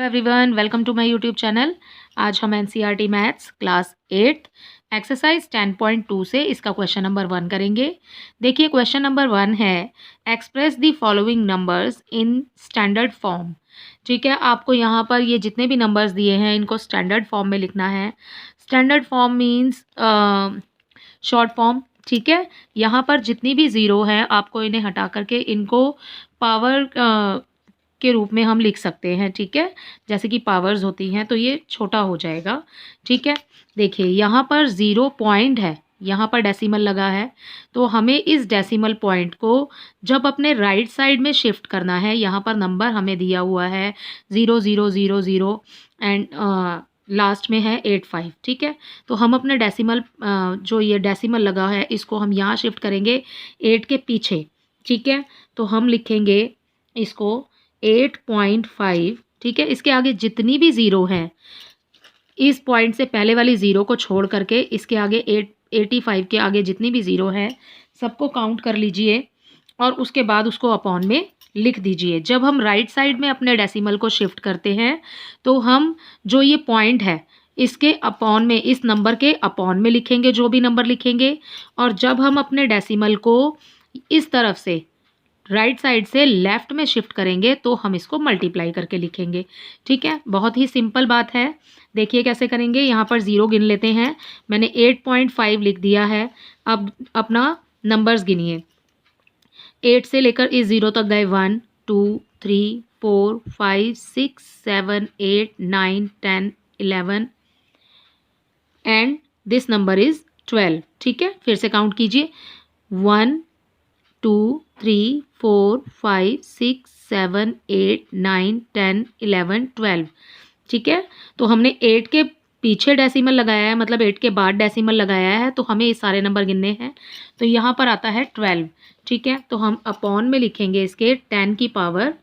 Hello everyone, welcome to my YouTube channel. आज हम NCERT maths class 8 exercise 10.2 से इसका क्वेश्चन नंबर 1 करेंगे। देखिए क्वेश्चन नंबर 1 है express the following numbers in standard form. ठीक है, आपको यहाँ पर ये जितने भी नंबर्स दिए हैं इनको स्टैंडर्ड फॉर्म में लिखना है। Standard form means short form. ठीक है, यहाँ पर जितनी भी ज़ीरो हैं आपको इन्हें हटा करके इनको पावर के रूप में हम लिख सकते हैं। ठीक है, जैसे कि पावर्स होती हैं तो ये छोटा हो जाएगा। ठीक है, देखिए यहाँ पर 0 पॉइंट है, यहाँ पर डेसिमल लगा है, तो हमें इस डेसिमल पॉइंट को जब अपने राइट साइड में शिफ्ट करना है, यहाँ पर नंबर हमें दिया हुआ है 0000 एंड लास्ट में है 85। ठीक है, तो हम अपने डेसिमल जो ये डेसिमल लगा है इसको हम यहाँ शिफ्ट करेंगे 8 के पीछे। ठीक है, तो हम लिखेंगे इसको 8.5। ठीक है, इसके आगे जितनी भी ज़ीरो हैं इस पॉइंट से पहले वाली ज़ीरो को छोड़ करके इसके आगे 85 के आगे जितनी भी ज़ीरो हैं सबको काउंट कर लीजिए और उसके बाद उसको अपॉन में लिख दीजिए। जब हम राइट साइड में अपने डेसिमल को शिफ्ट करते हैं तो हम जो ये पॉइंट है इसके अपॉन में, इस नंबर के अपॉन में लिखेंगे जो भी नंबर लिखेंगे, और जब हम अपने डेसिमल को इस तरफ से राइट साइड से लेफ़्ट में शिफ्ट करेंगे तो हम इसको मल्टीप्लाई करके लिखेंगे। ठीक है, बहुत ही सिंपल बात है। देखिए कैसे करेंगे, यहाँ पर ज़ीरो गिन लेते हैं। मैंने 8.5 लिख दिया है। अब अपना नंबर्स गिनिए, 8 से लेकर इस ज़ीरो तक गए 1 2 3 4 5 6 7 8 9 10 11 एंड दिस नंबर इज़ 12। ठीक है, फिर से काउंट कीजिए 1 2 3 4 5 6 7 8 9 10 11 12। ठीक है, तो हमने 8 के पीछे डेसिमल लगाया है, मतलब 8 के बाद डेसिमल लगाया है, तो हमें ये सारे नंबर गिनने हैं। तो यहाँ पर आता है 12। ठीक है, तो हम अपॉन में लिखेंगे इसके 10 की पावर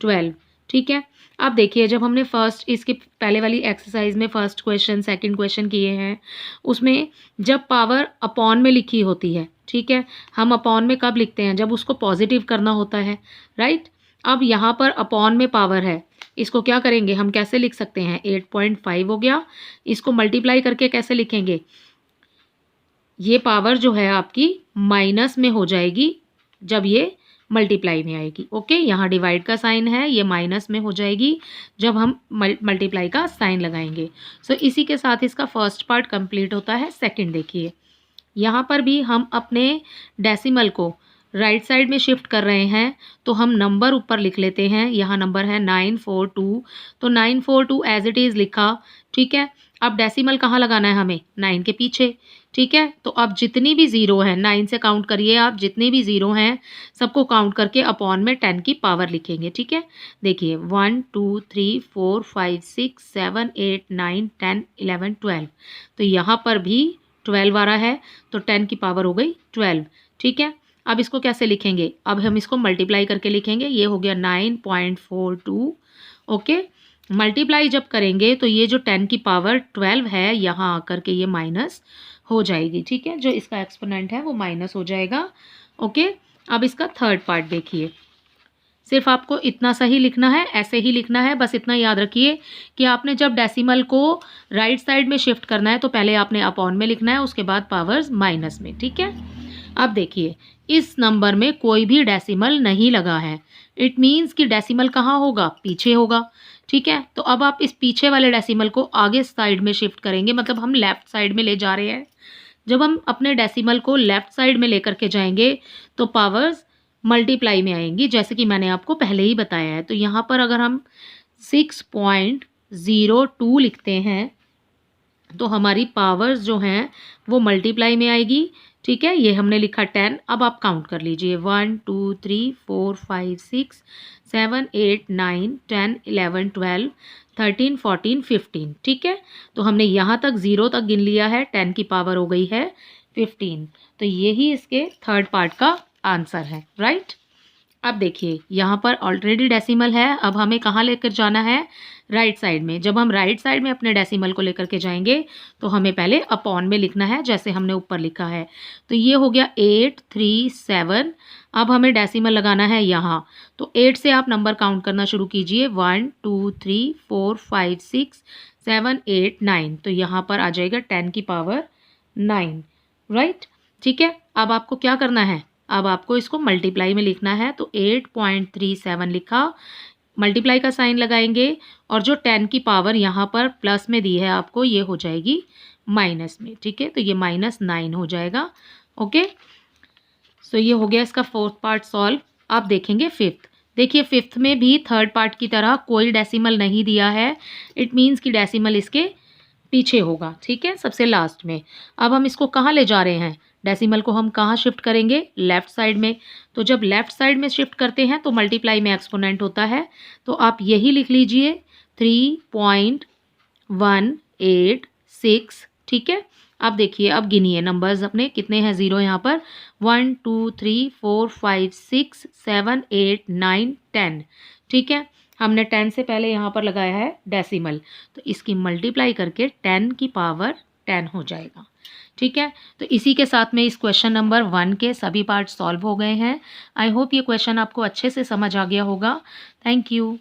12। ठीक है, अब देखिए जब हमने फर्स्ट इसके पहले वाली एक्सरसाइज में फर्स्ट क्वेश्चन सेकंड क्वेश्चन किए हैं उसमें जब पावर अपॉन में लिखी होती है, ठीक है, हम अपॉन में कब लिखते हैं, जब उसको पॉजिटिव करना होता है, राइट। अब यहाँ पर अपॉन में पावर है, इसको क्या करेंगे, हम कैसे लिख सकते हैं, 8.5 हो गया। इसको मल्टीप्लाई करके कैसे लिखेंगे, ये पावर जो है आपकी माइनस में हो जाएगी जब ये मल्टीप्लाई में आएगी। ओके, यहाँ डिवाइड का साइन है, ये माइनस में हो जाएगी जब हम मल्टीप्लाई का साइन लगाएंगे। सो इसी के साथ इसका फर्स्ट पार्ट कंप्लीट होता है। सेकंड देखिए, यहाँ पर भी हम अपने डेसिमल को राइट साइड में शिफ्ट कर रहे हैं तो हम नंबर ऊपर लिख लेते हैं। यहाँ नंबर है 942, तो 942 एज इट इज़ लिखा। ठीक है, अब डेसिमल कहाँ लगाना है हमें, 9 के पीछे। ठीक है, तो अब जितनी भी ज़ीरो हैं 9 से काउंट करिए आप, जितने भी ज़ीरो हैं सबको काउंट करके अपॉन में 10 की पावर लिखेंगे। ठीक है, देखिए 1 2 3 4 5 6 7 8 9 10 11 12, तो यहाँ पर भी 12 आ रहा है तो 10 की पावर हो गई 12। ठीक है, अब इसको कैसे लिखेंगे, अब हम इसको मल्टीप्लाई करके लिखेंगे। ये हो गया 9.42। ओके, मल्टीप्लाई जब करेंगे तो ये जो 10 की पावर 12 है यहाँ आकर के ये माइनस हो जाएगी। ठीक है, जो इसका एक्सपोनेंट है वो माइनस हो जाएगा। ओके, अब इसका थर्ड पार्ट देखिए, सिर्फ आपको इतना सही लिखना है, ऐसे ही लिखना है। बस इतना याद रखिए कि आपने जब डेसिमल को राइट साइड में शिफ्ट करना है तो पहले आपने अपॉन में लिखना है, उसके बाद पावर्स माइनस में। ठीक है, अब देखिए इस नंबर में कोई भी डेसिमल नहीं लगा है, इट मीन्स कि डेसिमल कहाँ होगा, पीछे होगा। ठीक है, तो अब आप इस पीछे वाले डेसिमल को आगे साइड में शिफ्ट करेंगे, मतलब हम लेफ़्ट साइड में ले जा रहे हैं। जब हम अपने डेसिमल को लेफ़्ट साइड में लेकर के जाएंगे तो पावर्स मल्टीप्लाई में आएंगी, जैसे कि मैंने आपको पहले ही बताया है। तो यहाँ पर अगर हम 6.02 लिखते हैं तो हमारी पावर्स जो हैं वो मल्टीप्लाई में आएगी। ठीक है, ये हमने लिखा 10। अब आप काउंट कर लीजिए 1 2 3 4 5 6 7 8 9 10 11 12 13 14 15। ठीक है, तो हमने यहाँ तक 0 तक गिन लिया है, 10 की पावर हो गई है 15। तो यही इसके थर्ड पार्ट का आंसर है, राइट। अब देखिए यहाँ पर ऑलरेडी डेसिमल है, अब हमें कहाँ लेकर जाना है, राइट साइड में। जब हम राइट साइड में अपने डेसिमल को लेकर के जाएंगे तो हमें पहले अपॉन में लिखना है, जैसे हमने ऊपर लिखा है। तो ये हो गया 837। अब हमें डेसिमल लगाना है यहाँ, तो 8 से आप नंबर काउंट करना शुरू कीजिए, 1 2 3 4 5 6 7 8 9। तो यहाँ पर आ जाएगा 10 की पावर 9, राइट। ठीक है, अब आपको क्या करना है, अब आपको इसको मल्टीप्लाई में लिखना है। तो 8.37 लिखा, मल्टीप्लाई का साइन लगाएंगे और जो 10 की पावर यहाँ पर प्लस में दी है आपको, ये हो जाएगी माइनस में। ठीक है, तो ये -9 हो जाएगा। ओके, सो ये हो गया इसका फोर्थ पार्ट सॉल्व। अब देखेंगे फिफ्थ। देखिए फिफ्थ में भी थर्ड पार्ट की तरह कोई डेसिमल नहीं दिया है, इट मीन्स कि डेसिमल इसके पीछे होगा। ठीक है, सबसे लास्ट में। अब हम इसको कहाँ ले जा रहे हैं, डेसिमल को हम कहाँ शिफ्ट करेंगे, लेफ्ट साइड में। तो जब लेफ्ट साइड में शिफ्ट करते हैं तो मल्टीप्लाई में एक्सपोनेंट होता है, तो आप यही लिख लीजिए 3.186। ठीक है, अब देखिए, अब गिनिए नंबर्स अपने कितने हैं, ज़ीरो यहाँ पर, 1 2 3 4 5 6 7 8 9 10। ठीक है, हमने 10 से पहले यहाँ पर लगाया है डेसिमल, तो इसकी मल्टीप्लाई करके 10 की पावर 10 हो जाएगा। ठीक है, तो इसी के साथ में इस क्वेश्चन नंबर 1 के सभी पार्ट सॉल्व हो गए हैं। आई होप ये क्वेश्चन आपको अच्छे से समझ आ गया होगा। Thank you.